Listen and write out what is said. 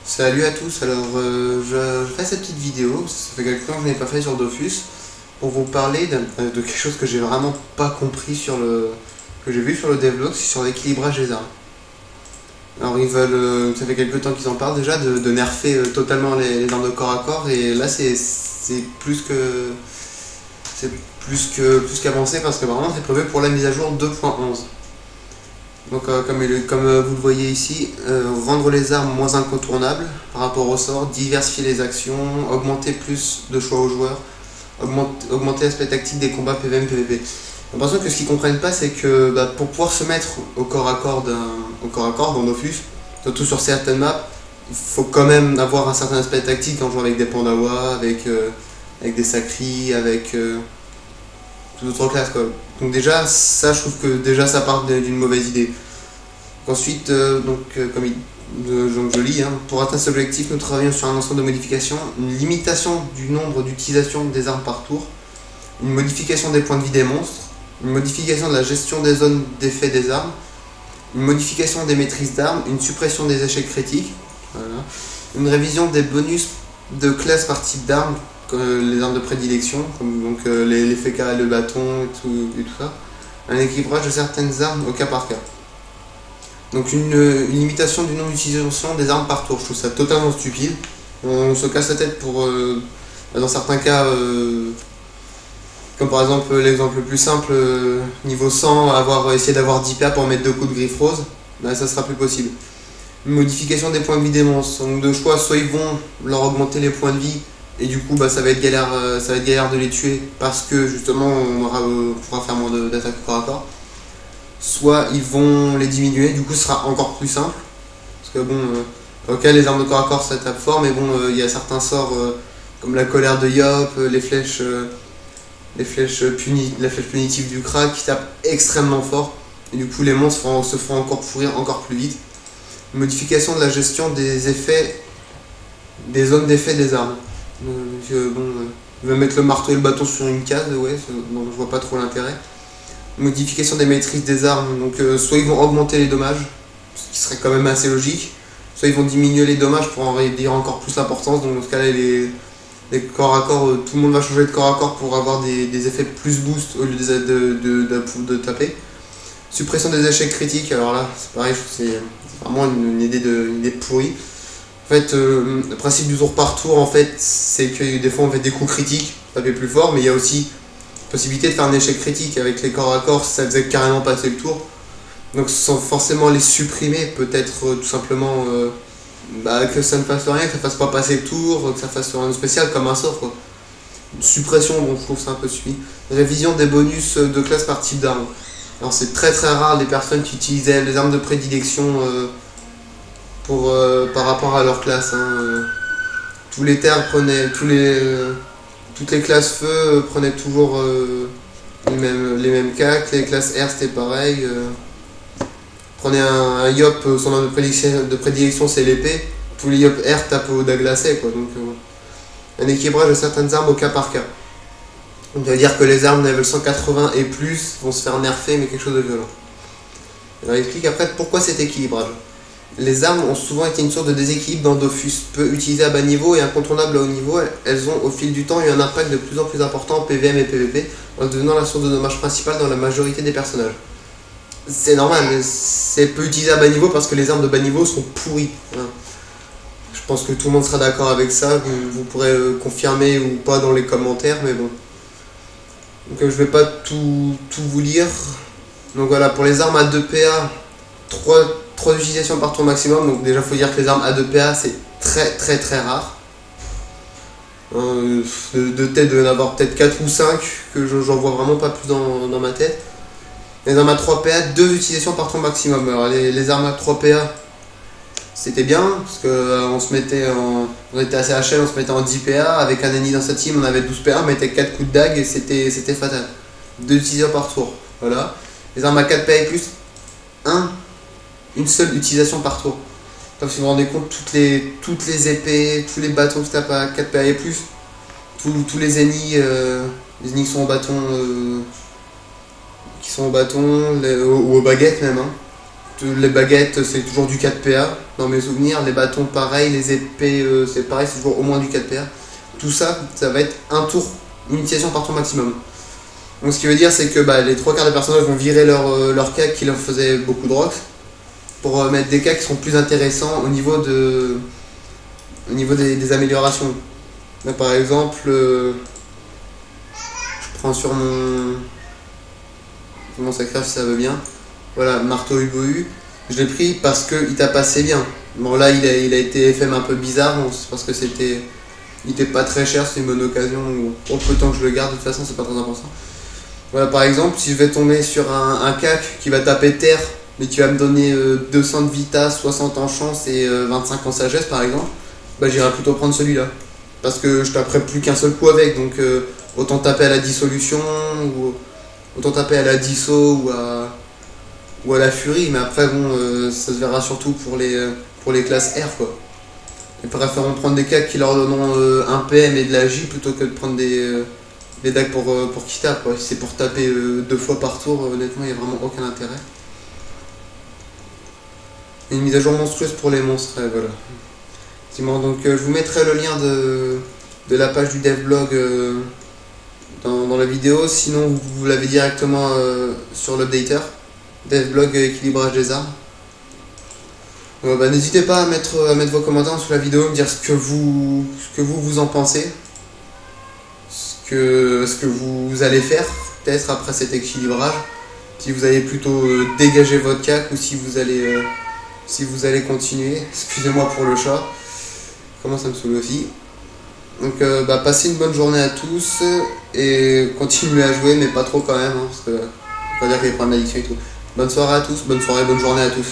Salut à tous, alors je fais cette petite vidéo, ça fait quelque temps que je n'ai pas fait sur Dofus, pour vous parler de quelque chose que j'ai vraiment pas compris que j'ai vu sur le devlog, c'est sur l'équilibrage des armes. Alors ils veulent, ça fait quelques temps qu'ils en parlent déjà, de nerfer totalement les armes de corps à corps, et là c'est plus qu'avancé parce que vraiment c'est prévu pour la mise à jour 2.11. Donc comme vous le voyez ici, rendre les armes moins incontournables par rapport au sort, diversifier les actions, augmenter plus de choix aux joueurs, augmenter l'aspect tactique des combats PvM PvP. J'ai l'impression que ce qu'ils comprennent pas, c'est que pour pouvoir se mettre au corps à corps dans Dofus, surtout sur certaines maps, il faut quand même avoir un certain aspect tactique en jouant avec des Pandawa, avec des Sakri, avec toute autre classe quoi. Donc déjà ça, je trouve que déjà ça part d'une mauvaise idée. Ensuite comme je lis, pour atteindre cet objectif, nous travaillons sur un ensemble de modifications, une limitation du nombre d'utilisations des armes par tour, une modification des points de vie des monstres, une modification de la gestion des zones d'effet des armes, une modification des maîtrises d'armes, une suppression des échecs critiques, voilà. Une révision des bonus de classe par type d'armes, les armes de prédilection, comme les FK, le bâton et tout ça, un équilibrage de certaines armes au cas par cas. Donc une limitation du nombre d'utilisation des armes par tour, je trouve ça totalement stupide. On se casse la tête pour, dans certains cas, comme par exemple l'exemple le plus simple, niveau 100, essayé d'avoir 10 PA pour mettre 2 coups de griffe rose, ça sera plus possible. Une modification des points de vie des monstres, donc de choix, soit ils vont leur augmenter les points de vie, et du coup ça va être galère de les tuer parce que justement on pourra faire moins d'attaques corps à corps, soit ils vont les diminuer, du coup ce sera encore plus simple parce que ok, les armes de corps à corps ça tape fort, mais il y a certains sorts comme la colère de Yop, la flèche punitive du crack qui tape extrêmement fort, et du coup les monstres se feront encore pourrir encore plus vite. Une modification de la gestion des effets des zones d'effet des armes. Il va mettre le marteau et le bâton sur une case, je vois pas trop l'intérêt. Modification des maîtrises des armes, donc soit ils vont augmenter les dommages, ce qui serait quand même assez logique, soit ils vont diminuer les dommages pour en réduire encore plus l'importance. Donc dans ce cas là les corps à corps, tout le monde va changer de corps à corps pour avoir des effets plus boost au lieu de taper. Suppression des échecs critiques, alors là c'est pareil, c'est vraiment une idée pourrie. En fait, le principe du tour par tour, en fait, c'est que des fois on fait des coups critiques, taper plus fort, mais il y a aussi la possibilité de faire un échec critique. Avec les corps à corps, ça faisait carrément passer le tour. Donc sans forcément les supprimer, peut-être tout simplement que ça ne fasse rien, que ça fasse pas passer le tour, que ça fasse rien de spécial comme un sort quoi. Une suppression, je trouve ça un peu suivi. Révision des bonus de classe par type d'arme. Alors c'est très rare les personnes qui utilisaient les armes de prédilection par rapport à leur classe. Tous les terres prenaient, toutes les classes feu prenaient toujours les mêmes cacs, les classes R c'était pareil. Prenez un Yop, son arme de prédilection c'est l'épée, tous les Yop R tapent au glacé quoi. Donc un équilibrage de certaines armes au cas par cas. Donc ça veut dire que les armes level 180 et plus vont se faire nerfer, mais quelque chose de violent. Alors il explique après pourquoi cet équilibrage. Les armes ont souvent été une source de déséquilibre dans Dofus, peu utilisées à bas niveau et incontournables à haut niveau. Elles ont au fil du temps eu un impact de plus en plus important en PvM et PvP, en devenant la source de dommage principale dans la majorité des personnages. C'est normal, c'est peu utilisé à bas niveau parce que les armes de bas niveau sont pourries. Je pense que tout le monde sera d'accord avec ça, vous pourrez confirmer ou pas dans les commentaires, mais bon. Donc je vais pas tout vous lire. Donc voilà, pour les armes à 2 PA, 3 utilisations par tour maximum. Donc déjà faut dire que les armes à 2 PA c'est très rare. De tête de n'avoir peut-être 4 ou 5, que j'en vois vraiment pas plus dans ma tête. Les armes à 3 PA, 2 utilisations par tour maximum. Alors les armes à 3 PA c'était bien, parce que on était assez HL, on se mettait en 10 PA, avec un ennemi dans sa team on avait 12 PA, on mettait 4 coups de dague et c'était fatal. 2 utilisations par tour, voilà. Les armes à 4 PA et plus, une seule utilisation par tour. Donc si vous vous rendez compte, toutes les épées, tous les bâtons qui tapent à 4 PA et plus, tous les ennemis qui sont au bâton, ou aux baguettes même, Les baguettes c'est toujours du 4PA dans mes souvenirs, les bâtons pareil, les épées c'est pareil, c'est toujours au moins du 4PA. Tout ça, ça va être un tour, une utilisation par tour maximum. Donc ce qui veut dire c'est que les 3/4 des personnages vont virer leur cac qui leur faisait beaucoup de rocks pour mettre des cacs qui seront plus intéressants au niveau des améliorations. Là, par exemple, je prends sur mon sacrage si ça veut bien. Voilà, marteau Ubu, je l'ai pris parce qu'il tape assez bien. Bon là il a été FM un peu bizarre, bon, c'est parce que il était pas très cher, c'est une bonne occasion, pour peu de temps que je le garde, de toute façon c'est pas très important. Voilà, par exemple, si je vais tomber sur un cac qui va taper terre, mais qui va me donner 200 de vita, 60 en chance et 25 en sagesse par exemple, j'irai plutôt prendre celui-là. Parce que je taperai plus qu'un seul coup avec, donc autant taper à la dissolution, ou autant taper à la disso ou à la furie, mais après bon, ça se verra surtout pour les classes R quoi. Ils préfèrent prendre des cacs qui leur donneront un PM et de la J plutôt que de prendre des decks pour qui tape quoi. Si c'est pour taper 2 fois par tour, honnêtement il n'y a vraiment aucun intérêt. Et une mise à jour monstrueuse pour les monstres, voilà. Donc je vous mettrai le lien de la page du devblog dans la vidéo, sinon vous l'avez directement sur l'updater, devblog équilibrage des armes. N'hésitez pas à mettre vos commentaires sous la vidéo, me dire ce que vous en pensez, ce que vous allez faire peut-être après cet équilibrage, si vous allez plutôt dégager votre cac ou si vous allez continuer. Excusez-moi pour le chat, comment ça me saoule aussi. Donc passez une bonne journée à tous et continuez à jouer, mais pas trop quand même, parce que on va dire qu'il y a des problèmes d'addiction et tout. Bonne soirée à tous, bonne soirée, bonne journée à tous.